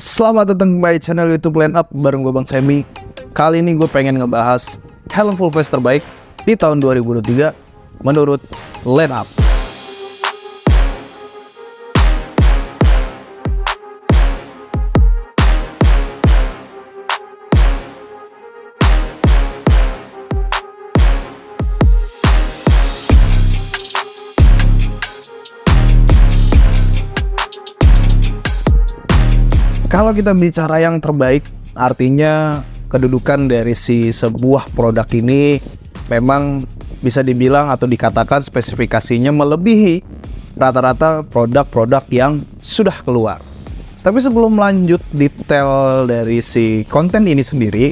Selamat datang kembali di channel YouTube Line Up bareng gue Bang Semi. Kali ini gue pengen ngebahas helm full face terbaik di tahun 2023 menurut Line Up. Kalau kita bicara yang terbaik, artinya kedudukan dari si sebuah produk ini memang bisa dibilang atau dikatakan spesifikasinya melebihi rata-rata produk-produk yang sudah keluar. Tapi sebelum lanjut detail dari si konten ini sendiri,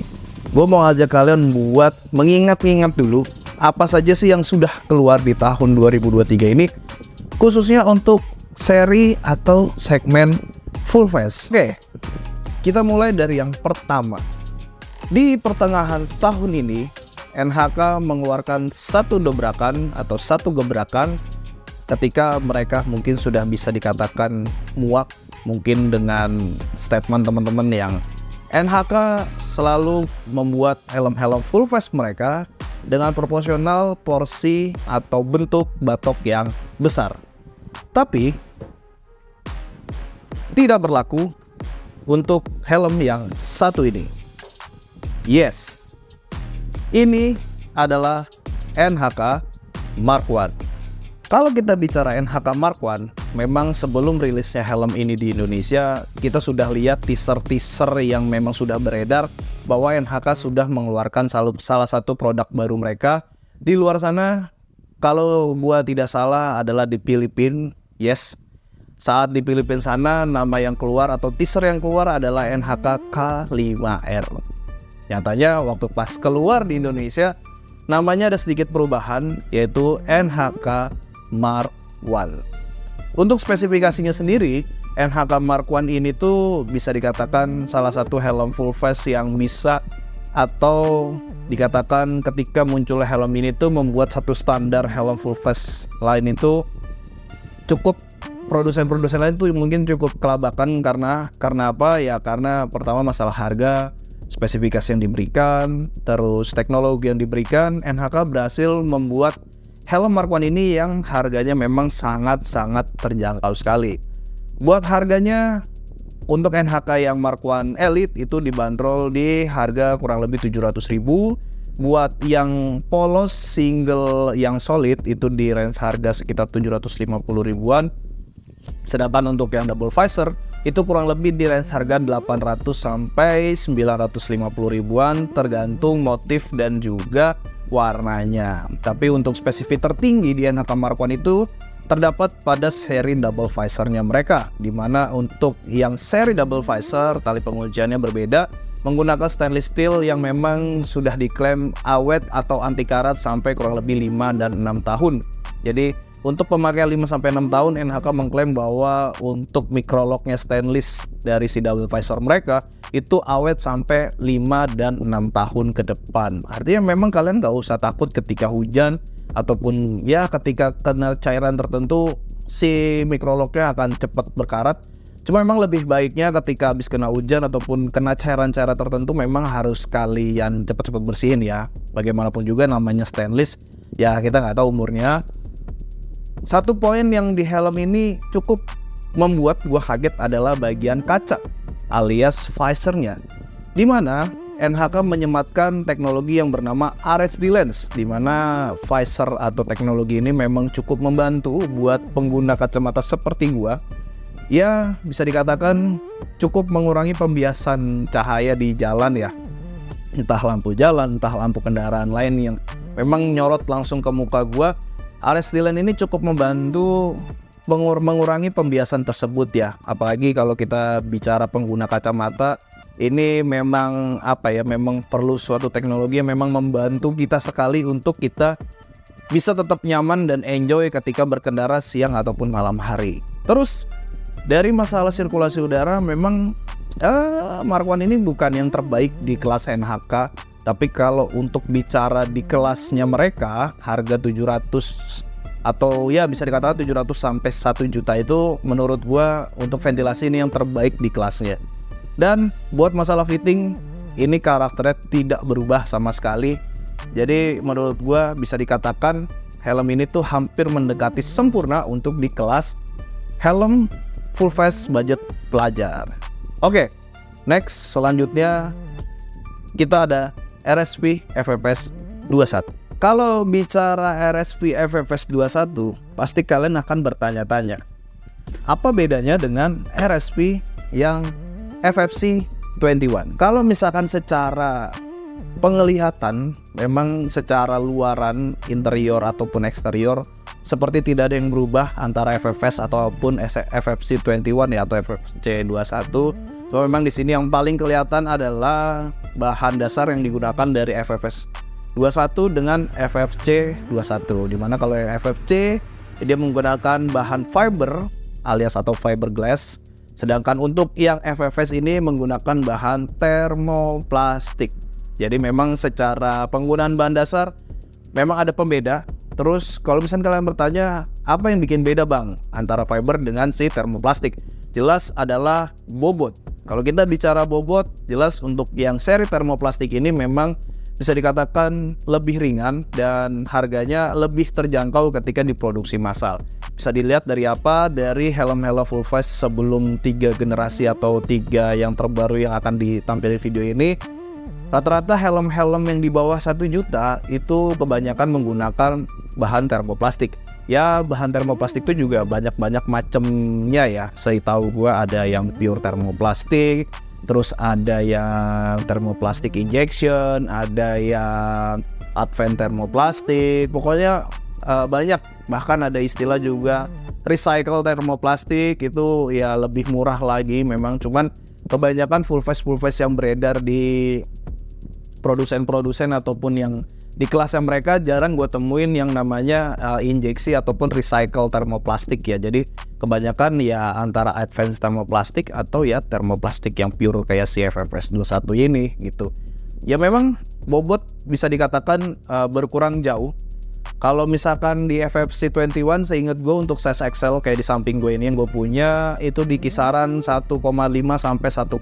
gue mau ngajak kalian buat mengingat-ingat dulu apa saja sih yang sudah keluar di tahun 2023 ini, khususnya untuk seri atau segmen full face. Oke, kita mulai dari yang pertama. Di pertengahan tahun ini, NHK mengeluarkan satu dobrakan atau satu gebrakan ketika mereka mungkin sudah bisa dikatakan muak mungkin dengan statement teman-teman yang NHK selalu membuat helm-helm full face mereka dengan proporsional porsi atau bentuk batok yang besar. Tapi tidak berlaku untuk helm yang satu ini. Yes, ini adalah NHK Mark I. Kalau kita bicara NHK Mark I, memang sebelum rilisnya helm ini di Indonesia, kita sudah lihat teaser-teaser yang memang sudah beredar bahwa NHK sudah mengeluarkan salah satu produk baru mereka di luar sana. Kalau gua tidak salah adalah di Filipina. Yes, saat di Filipina sana, nama yang keluar atau teaser yang keluar adalah NHK K5R. Nyatanya waktu pas keluar di Indonesia, namanya ada sedikit perubahan, yaitu NHK Mark I. Untuk spesifikasinya sendiri, NHK Mark I ini tuh bisa dikatakan salah satu helm full face yang bisa atau dikatakan ketika muncul helm ini tuh membuat satu standar helm full face lain itu cukup. Produsen-produsen lain tuh mungkin cukup kelabakan karena apa ya, karena pertama masalah harga, spesifikasi yang diberikan, terus teknologi yang diberikan. NHK berhasil membuat helm Mark I ini yang harganya memang sangat-sangat terjangkau sekali. Buat harganya untuk NHK yang Mark I Elite itu dibanderol di harga kurang lebih 700.000. Buat yang polos single yang solid itu di range harga sekitar 750 ribuan. Sedangkan untuk yang double visor itu kurang lebih di range harga 800 sampai 950 ribuan tergantung motif dan juga warnanya. Tapi untuk spesifik tertinggi di NHK Mark I itu terdapat pada seri double visornya mereka, dimana untuk yang seri double visor tali pengujiannya berbeda, menggunakan stainless steel yang memang sudah diklaim awet atau anti karat sampai kurang lebih 5 dan 6 tahun. Jadi untuk pemakaian 5-6 tahun, NHK mengklaim bahwa untuk microlocknya stainless dari si double visor mereka itu awet sampai 5 dan 6 tahun ke depan. Artinya memang kalian gak usah takut ketika hujan ataupun ya ketika kena cairan tertentu si microlocknya akan cepat berkarat. Cuma memang lebih baiknya ketika habis kena hujan ataupun kena cairan-cairan tertentu memang harus kalian cepat-cepat bersihin ya. Bagaimanapun juga namanya stainless, ya kita nggak tahu umurnya. Satu poin yang di helm ini cukup membuat gua kaget adalah bagian kaca alias visornya, di mana NHK menyematkan teknologi yang bernama RHD lens, di mana visor atau teknologi ini memang cukup membantu buat pengguna kacamata seperti gua. Ya bisa dikatakan cukup mengurangi pembiasan cahaya di jalan ya, entah lampu jalan, entah lampu kendaraan lain yang memang nyorot langsung ke muka gua. RHD lens ini cukup membantu mengurangi pembiasan tersebut ya. Apalagi kalau kita bicara pengguna kacamata, ini memang apa ya, memang perlu suatu teknologi yang memang membantu kita sekali untuk kita bisa tetap nyaman dan enjoy ketika berkendara siang ataupun malam hari. Terus dari masalah sirkulasi udara, memang Mark I ini bukan yang terbaik di kelas NHK. Tapi kalau untuk bicara di kelasnya mereka, harga 700 atau ya bisa dikatakan 700 sampai 1 juta itu menurut gua untuk ventilasi ini yang terbaik di kelasnya. Dan buat masalah fitting, ini karakternya tidak berubah sama sekali. Jadi menurut gua bisa dikatakan helm ini tuh hampir mendekati sempurna untuk di kelas helm full face budget pelajar. Oke, next selanjutnya kita ada RSP FFS 21. Kalau bicara RSP FFS 21, pasti kalian akan bertanya-tanya, apa bedanya dengan RSP yang FFC 21? Kalau misalkan secara penglihatan, memang secara luaran, interior ataupun eksterior, seperti tidak ada yang berubah antara FFS ataupun FFC 21 ya, atau FFC 21. So, memang di sini yang paling kelihatan adalah bahan dasar yang digunakan dari FFS 21 dengan FFC 21, dimana kalau yang FFC dia menggunakan bahan fiber alias atau fiberglass, sedangkan untuk yang FFS ini menggunakan bahan termoplastik. Jadi memang secara penggunaan bahan dasar memang ada pembeda. Terus kalau misalnya kalian bertanya, apa yang bikin beda bang antara fiber dengan si termoplastik? Jelas adalah bobot. Kalau kita bicara bobot, jelas untuk yang seri termoplastik ini memang bisa dikatakan lebih ringan dan harganya lebih terjangkau ketika diproduksi massal. Bisa dilihat dari apa? Dari helm-helm full face sebelum 3 generasi atau 3 yang terbaru yang akan ditampilkan video ini. Rata-rata helm-helm yang di bawah 1 juta itu kebanyakan menggunakan bahan termoplastik. Ya, bahan termoplastik itu juga banyak-banyak macamnya ya. Setahu gua ada yang pure termoplastik, terus ada yang thermoplastic injection, ada yang advent thermoplastik, pokoknya banyak. Bahkan ada istilah juga recycle thermoplastik, itu ya lebih murah lagi memang. Cuman kebanyakan full face yang beredar di produsen-produsen ataupun yang di kelasnya mereka jarang gue temuin yang namanya injeksi ataupun recycle thermoplastik ya. Jadi kebanyakan ya antara advanced thermoplastik atau ya thermoplastik yang pure kayak si FFS 21 ini gitu. Ya memang bobot bisa dikatakan berkurang jauh. Kalau misalkan di FFC 21 seingat gue untuk size XL kayak di samping gue ini yang gue punya itu di kisaran 1,5 sampai 1,8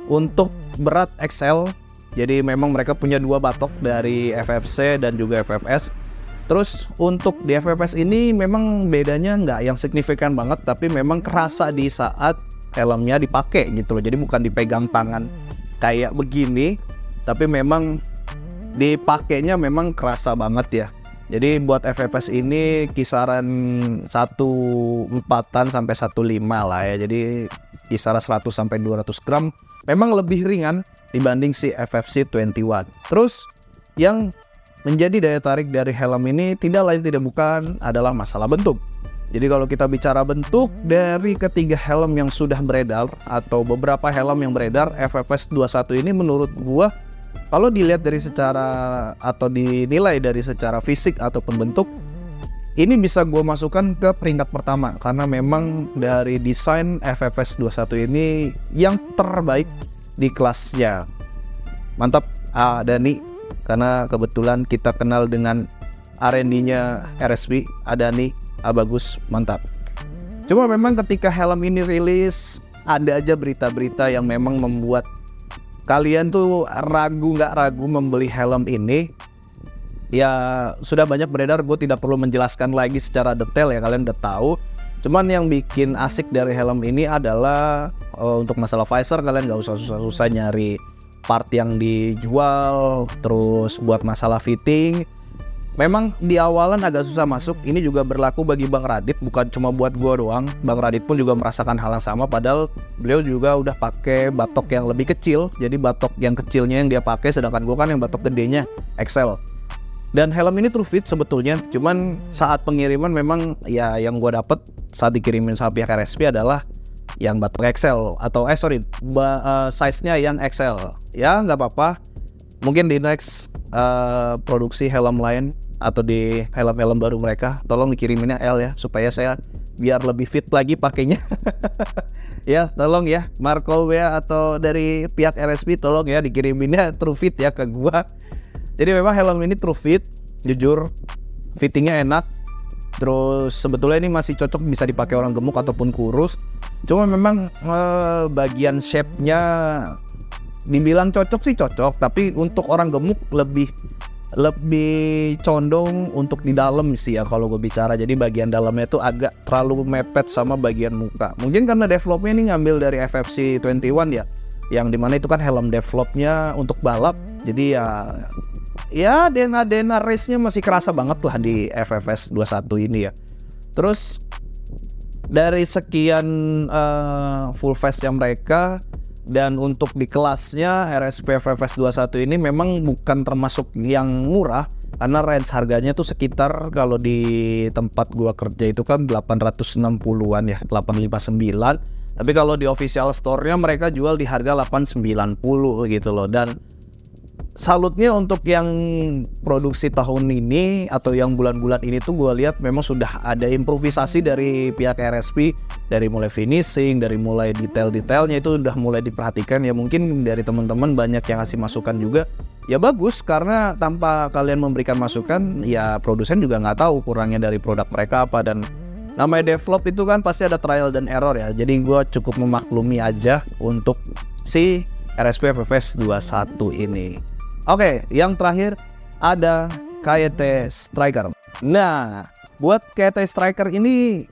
untuk berat XL. Jadi memang mereka punya 2 batok dari FFC dan juga FFS. Terus untuk di FFS ini memang bedanya nggak yang signifikan banget, tapi memang kerasa di saat helmnya dipakai gitu loh. Jadi bukan dipegang tangan kayak begini, tapi memang dipakainya memang kerasa banget ya. Jadi buat FFS ini kisaran 1,4 sampai 1,5 lah ya. Jadi kisaran 100 sampai 200 gram memang lebih ringan dibanding si FFC 21. Terus yang menjadi daya tarik dari helm ini tidak lain tidak bukan adalah masalah bentuk. Jadi kalau kita bicara bentuk dari ketiga helm yang sudah beredar atau beberapa helm yang beredar, FFS 21 ini menurut gua kalau dilihat dari secara atau dinilai dari secara fisik ataupun bentuk, ini bisa gue masukkan ke peringkat pertama karena memang dari desain FFS 21 ini yang terbaik di kelasnya. Mantap Dani, karena kebetulan kita kenal dengan R&D-nya RSP. Dani, bagus, mantap. Cuma memang ketika helm ini rilis, ada aja berita-berita yang memang membuat kalian tuh nggak ragu membeli helm ini. Ya sudah banyak beredar, gue tidak perlu menjelaskan lagi secara detail ya, kalian udah tahu. Cuman yang bikin asik dari helm ini adalah untuk masalah visor kalian nggak usah susah-susah nyari part yang dijual. Terus buat masalah fitting memang di awalan agak susah masuk. Ini juga berlaku bagi Bang Radit, bukan cuma buat gua doang. Bang Radit pun juga merasakan hal yang sama, padahal beliau juga udah pakai batok yang lebih kecil. Jadi batok yang kecilnya yang dia pakai, sedangkan gua kan yang batok gedenya XL. Dan helm ini true fit sebetulnya, cuman saat pengiriman memang ya yang gua dapet saat dikirimin sama pihak RSP adalah yang batok XL atau size-nya yang XL. Ya nggak apa-apa. Mungkin di next produksi helm lain atau di helm-helm baru mereka tolong dikiriminnya L ya, supaya saya biar lebih fit lagi pakainya. Ya tolong ya Marco ya, atau dari pihak RSP tolong ya dikiriminnya true fit ya ke gua. Jadi memang helm ini true fit, jujur fittingnya enak Terus sebetulnya ini masih cocok bisa dipakai orang gemuk ataupun kurus. Cuma memang bagian shape-nya dibilang cocok sih cocok, tapi untuk orang gemuk lebih condong untuk di dalam sih ya kalau gue bicara. Jadi bagian dalamnya tuh agak terlalu mepet sama bagian muka. Mungkin karena developnya ini ngambil dari FFC 21 ya, yang dimana itu kan helm developnya untuk balap. Jadi ya dena race-nya masih kerasa banget lah di FFS 21 ini ya. Terus dari sekian full face-nya mereka, dan untuk di kelasnya RSP FFS 21 ini memang bukan termasuk yang murah, karena range harganya tuh sekitar kalau di tempat gua kerja itu kan 860-an ya, 859. Tapi kalau di official store-nya mereka jual di harga 890 gitu loh. Dan salutnya untuk yang produksi tahun ini atau yang bulan-bulan ini tuh gue lihat memang sudah ada improvisasi dari pihak RSP, dari mulai finishing, dari mulai detail-detailnya itu udah mulai diperhatikan ya. Mungkin dari teman-teman banyak yang ngasih masukan juga, ya bagus, karena tanpa kalian memberikan masukan ya produsen juga nggak tahu kurangnya dari produk mereka apa. Dan namanya develop itu kan pasti ada trial dan error ya, jadi gue cukup memaklumi aja untuk si RSP FFS 21 ini. Oke, yang terakhir ada KYT Striker. Nah, buat KYT Striker ini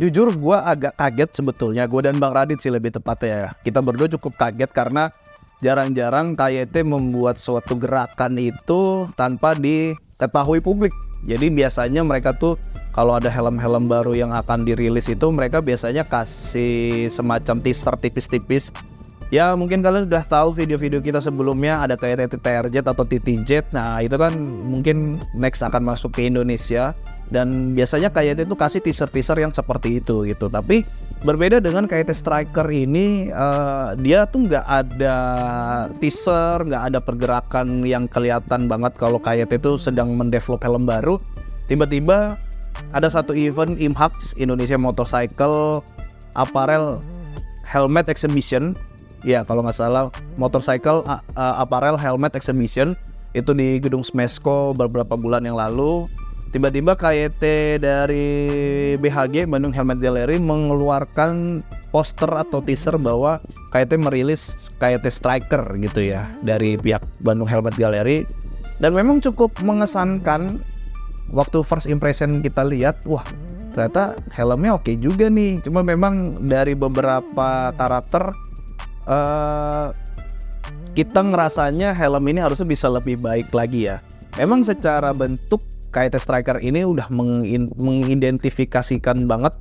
jujur gue agak kaget sebetulnya. Gue dan Bang Radit sih lebih tepatnya ya. Kita berdua cukup kaget karena jarang-jarang KYT membuat suatu gerakan itu tanpa diketahui publik. Jadi biasanya mereka tuh kalau ada helm-helm baru yang akan dirilis itu mereka biasanya kasih semacam teaser tipis-tipis. Ya mungkin kalian udah tahu video-video kita sebelumnya, ada kayak TTRZ atau TTJ. Nah itu kan mungkin next akan masuk ke Indonesia, dan biasanya KYT itu kasih teaser-teaser yang seperti itu gitu. Tapi berbeda dengan KYT Striker ini, dia tuh nggak ada teaser, nggak ada pergerakan yang kelihatan banget kalau KYT itu sedang mendevelop helm baru. Tiba-tiba ada satu event IMHAX, Indonesia Motorcycle Apparel Helmet Exhibition. Ya kalau nggak salah Motorcycle Apparel Helmet Exhibition itu di gedung Smesco beberapa bulan yang lalu. Tiba-tiba KYT dari BHG, Bandung Helmet Gallery, mengeluarkan poster atau teaser bahwa KYT merilis KYT Striker gitu ya dari pihak Bandung Helmet Gallery. Dan memang cukup mengesankan. Waktu first impression kita lihat, wah ternyata helmnya oke juga nih. Cuma memang dari beberapa karakter kita ngerasanya helm ini harusnya bisa lebih baik lagi ya. Memang secara bentuk KYT Striker ini udah mengidentifikasikan banget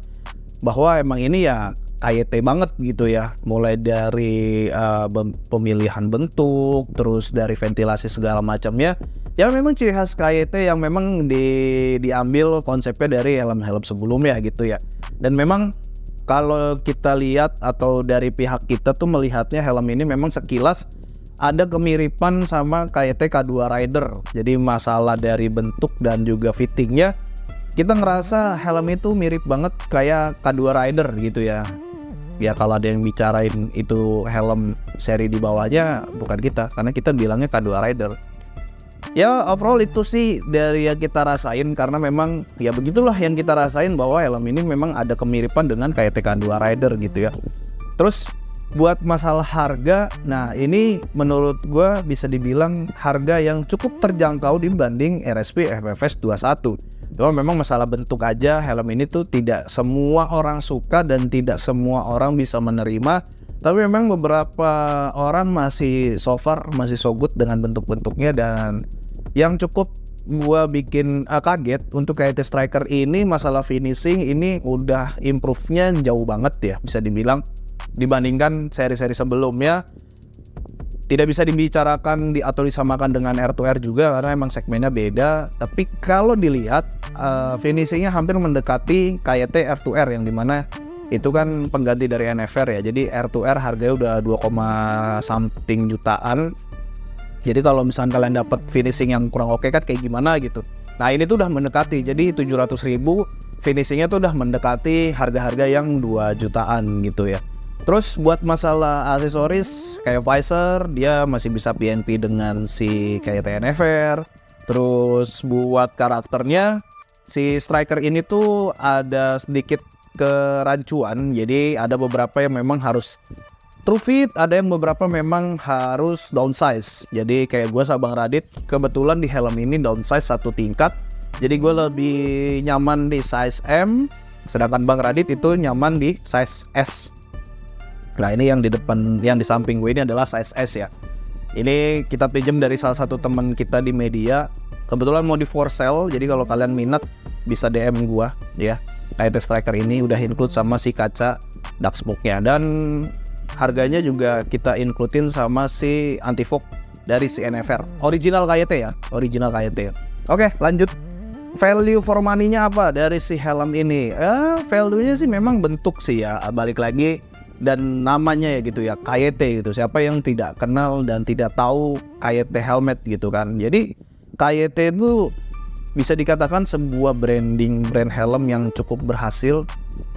bahwa emang ini ya KYT banget gitu ya. Mulai dari pemilihan bentuk, terus dari ventilasi segala macamnya. Ya memang ciri khas KYT yang memang diambil konsepnya dari helm-helm sebelumnya gitu ya. Dan memang kalau kita lihat atau dari pihak kita tuh melihatnya helm ini memang sekilas ada kemiripan sama KYT K2 Rider. Jadi masalah dari bentuk dan juga fittingnya, kita ngerasa helm itu mirip banget kayak K2 Rider gitu ya. Ya kalau ada yang bicarain itu helm seri di bawahnya bukan kita, karena kita bilangnya K2 Rider. Ya overall itu sih dari yang kita rasain, karena memang ya begitulah yang kita rasain bahwa helm ini memang ada kemiripan dengan KYT K2 Rider gitu ya. Terus buat masalah harga, nah ini menurut gue bisa dibilang harga yang cukup terjangkau dibanding RSP FFS 21. Cuma memang masalah bentuk aja, helm ini tuh tidak semua orang suka dan tidak semua orang bisa menerima. Tapi memang beberapa orang masih so far masih so good dengan bentuk-bentuknya. Dan yang cukup gua bikin kaget untuk KYT Striker ini, masalah finishing ini udah improve-nya jauh banget ya bisa dibilang dibandingkan seri-seri sebelumnya. Tidak bisa dibicarakan atau disamakan dengan R2R juga karena emang segmennya beda. Tapi kalau dilihat finishingnya hampir mendekati KYT R2R, yang dimana itu kan pengganti dari NFR ya. Jadi R2R harganya udah 2, something jutaan. Jadi kalau misalnya kalian dapat finishing yang kurang oke kan kayak gimana gitu. Nah ini tuh udah mendekati, jadi 700.000 finishingnya tuh udah mendekati harga-harga yang 2 jutaan gitu ya. Terus buat masalah aksesoris kayak visor, dia masih bisa PNP dengan si KYT NFR. Terus buat karakternya si striker ini tuh ada sedikit kerancuan, jadi ada beberapa yang memang harus true fit, ada yang beberapa memang harus downsize. Jadi kayak gue sama Bang Radit, kebetulan di helm ini downsize 1 tingkat. Jadi gue lebih nyaman di size M, sedangkan Bang Radit itu nyaman di size S. Nah ini yang di depan, yang di samping gue ini adalah size S ya. Ini kita pinjam dari salah satu teman kita di media. Kebetulan mau di for sale, jadi kalau kalian minat bisa DM gue ya. KYT Striker ini udah include sama si kaca dark smoke-nya, dan harganya juga kita includein sama si anti-fog dari si NFR. Original KYT ya, original KYT. Oke, lanjut. Value for money-nya apa dari si helm ini? Value-nya sih memang bentuk sih ya, balik lagi, dan namanya ya gitu ya, KYT gitu. Siapa yang tidak kenal dan tidak tahu KYT helmet gitu kan. Jadi KYT itu bisa dikatakan sebuah brand helm yang cukup berhasil.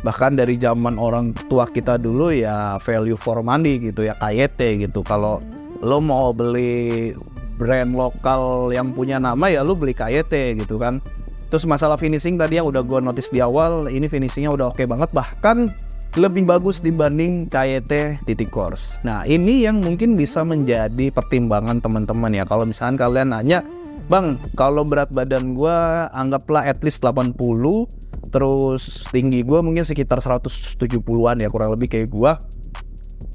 Bahkan dari zaman orang tua kita dulu ya value for money gitu ya, KYT gitu. Kalau lo mau beli brand lokal yang punya nama ya lo beli KYT gitu kan. Terus masalah finishing tadi yang udah gue notice di awal, ini finishingnya udah oke banget, bahkan lebih bagus dibanding KYT titik course. Nah ini yang mungkin bisa menjadi pertimbangan teman-teman ya. Kalau misalkan kalian nanya, Bang, kalau berat badan gue anggaplah at least 80, terus tinggi gue mungkin sekitar 170-an ya, kurang lebih kayak gue.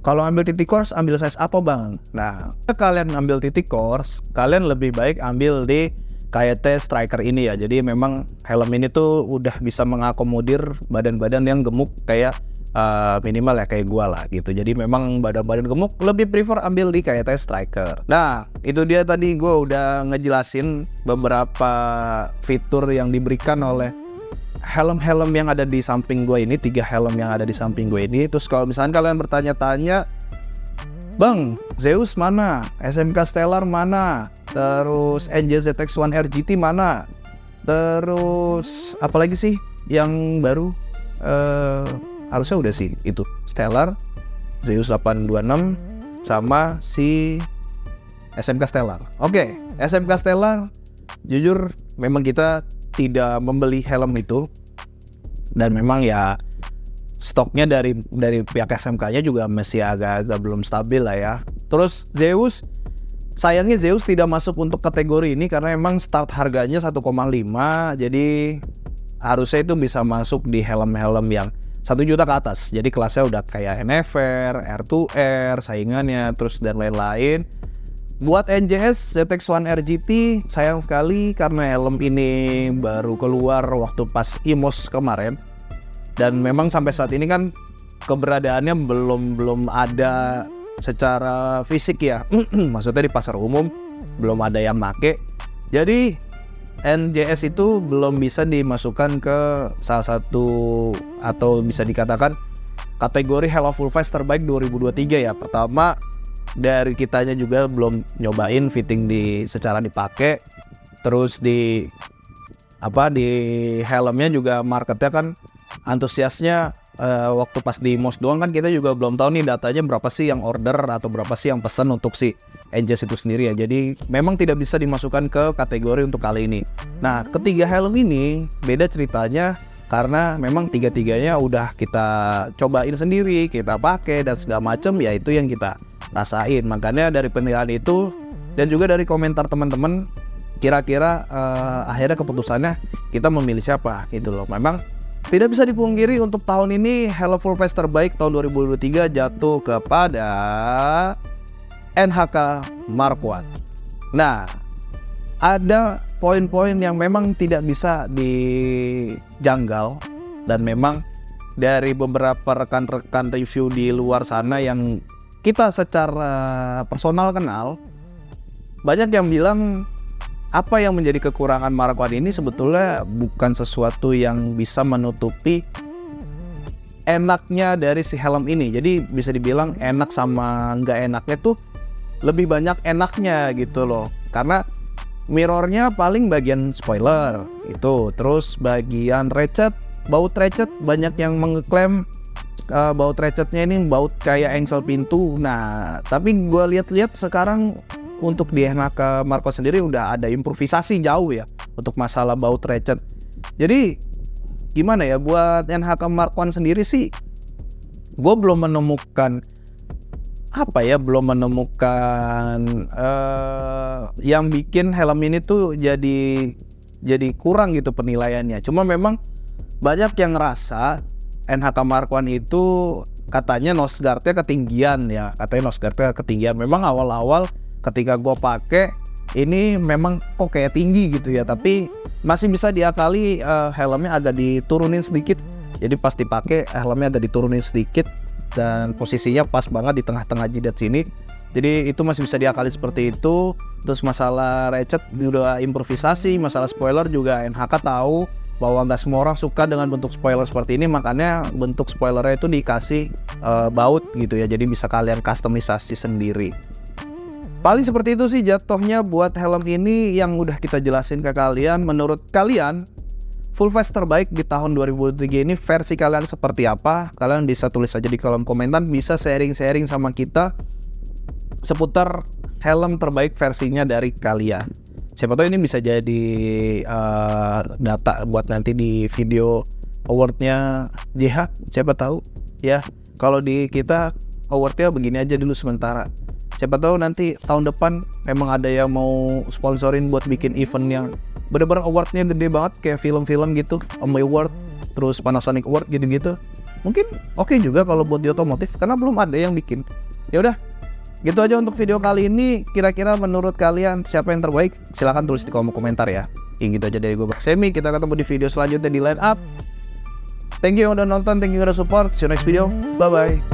Kalau ambil titik course, ambil size apa Bang? Nah, kalian ambil titik course, kalian lebih baik ambil di KYT Striker ini ya. Jadi memang helm ini tuh udah bisa mengakomodir badan-badan yang gemuk kayak minimal ya kayak gua lah gitu. Jadi memang badan-badan gemuk lebih prefer ambil di KYT Striker. Nah itu dia tadi gua udah ngejelasin beberapa fitur yang diberikan oleh helm-helm yang ada di samping gue ini, 3 helm yang ada di samping gue ini. Terus kalau misalnya kalian bertanya-tanya, Bang, Zeus mana? SMK Stellar mana? Terus NJZX1 RGT mana? Terus apalagi sih yang baru? Harusnya udah sih itu Stellar, Zeus 826 sama si SMK Stellar. Oke, SMK Stellar jujur memang kita tidak membeli helm itu, dan memang ya stoknya dari pihak SMK-nya juga masih agak-agak belum stabil lah ya. Terus Zeus, sayangnya Zeus tidak masuk untuk kategori ini karena emang start harganya 1,5, jadi harusnya itu bisa masuk di helm-helm yang 1 juta ke atas. Jadi kelasnya udah kayak NFR, R2R, saingannya, terus dan lain-lain. Buat NJS ZX1 RGT sayang sekali karena helm ini baru keluar waktu pas IMOS kemarin. Dan memang sampai saat ini kan keberadaannya belum ada secara fisik ya. Maksudnya di pasar umum belum ada yang make. Jadi NJS itu belum bisa dimasukkan ke salah satu atau bisa dikatakan kategori Hello Full Face terbaik 2023 ya. Pertama dari kitanya juga belum nyobain fitting secara dipakai. Terus di helmnya juga marketnya kan antusiasnya waktu pas di MOS doang kan kita juga belum tahu nih datanya berapa sih yang order atau berapa sih yang pesan untuk si NJS itu sendiri ya. Jadi memang tidak bisa dimasukkan ke kategori untuk kali ini. Nah ketiga helm ini beda ceritanya karena memang tiga-tiganya udah kita cobain sendiri, kita pakai dan segala macem, ya itu yang kita rasain. Makanya dari penilaian itu dan juga dari komentar teman-teman, kira-kira akhirnya keputusannya kita memilih siapa gitu loh. Memang tidak bisa dipungkiri untuk tahun ini Hello Full Face terbaik tahun 2023 jatuh kepada NHK Mark I. Nah, ada poin-poin yang memang tidak bisa dijanggal, dan memang dari beberapa rekan-rekan review di luar sana yang kita secara personal kenal, banyak yang bilang apa yang menjadi kekurangan Mark I ini sebetulnya bukan sesuatu yang bisa menutupi enaknya dari si helm ini. Jadi bisa dibilang enak sama nggak enaknya tuh lebih banyak enaknya gitu loh. Karena mirrornya paling bagian spoiler itu, terus bagian ratchet, baut ratchet banyak yang mengeklaim baut ratchetnya ini baut kayak engsel pintu. Nah tapi gue lihat-lihat sekarang untuk di NHK Mark I sendiri udah ada improvisasi jauh ya untuk masalah baut ratchet. Jadi gimana ya, buat NHK Mark I sendiri sih gue belum menemukan yang bikin helm ini tuh jadi kurang gitu penilaiannya. Cuma memang banyak yang ngerasa NHK Mark I itu katanya nose guard-nya ketinggian ya, memang awal-awal ketika gue pakai ini memang kok kayak tinggi gitu ya, tapi masih bisa diakali. Helmnya agak diturunin sedikit, jadi pas dipakai helmnya agak diturunin sedikit dan posisinya pas banget di tengah-tengah jidat sini, jadi itu masih bisa diakali seperti itu. Terus masalah ratchet udah improvisasi, masalah spoiler juga NHK tahu bahwa nggak semua orang suka dengan bentuk spoiler seperti ini, makanya bentuk spoilernya itu dikasih baut gitu ya, jadi bisa kalian customisasi sendiri. Paling seperti itu sih jatuhnya buat helm ini yang udah kita jelasin ke kalian. Menurut kalian full face terbaik di tahun 2023 ini versi kalian seperti apa? Kalian bisa tulis aja di kolom komentar, bisa sharing-sharing sama kita seputar helm terbaik versinya dari kalian. Siapa tahu ini bisa jadi data buat nanti di video awardnya JH, siapa tahu ya. Kalau di kita awardnya begini aja dulu sementara. Siapa tahu nanti tahun depan memang ada yang mau sponsorin buat bikin event yang bener-bener awardnya gede banget kayak film-film gitu, Omni Award, terus Panasonic Award gitu-gitu. Mungkin oke juga kalau buat di otomotif, karena belum ada yang bikin. Ya udah, gitu aja untuk video kali ini. Kira-kira menurut kalian siapa yang terbaik? Silahkan tulis di kolom komentar ya. Gitu aja dari gue Baksemi. Kita ketemu di video selanjutnya di Line Up. Thank you yang udah nonton, thank you yang udah support. See you next video. Bye bye.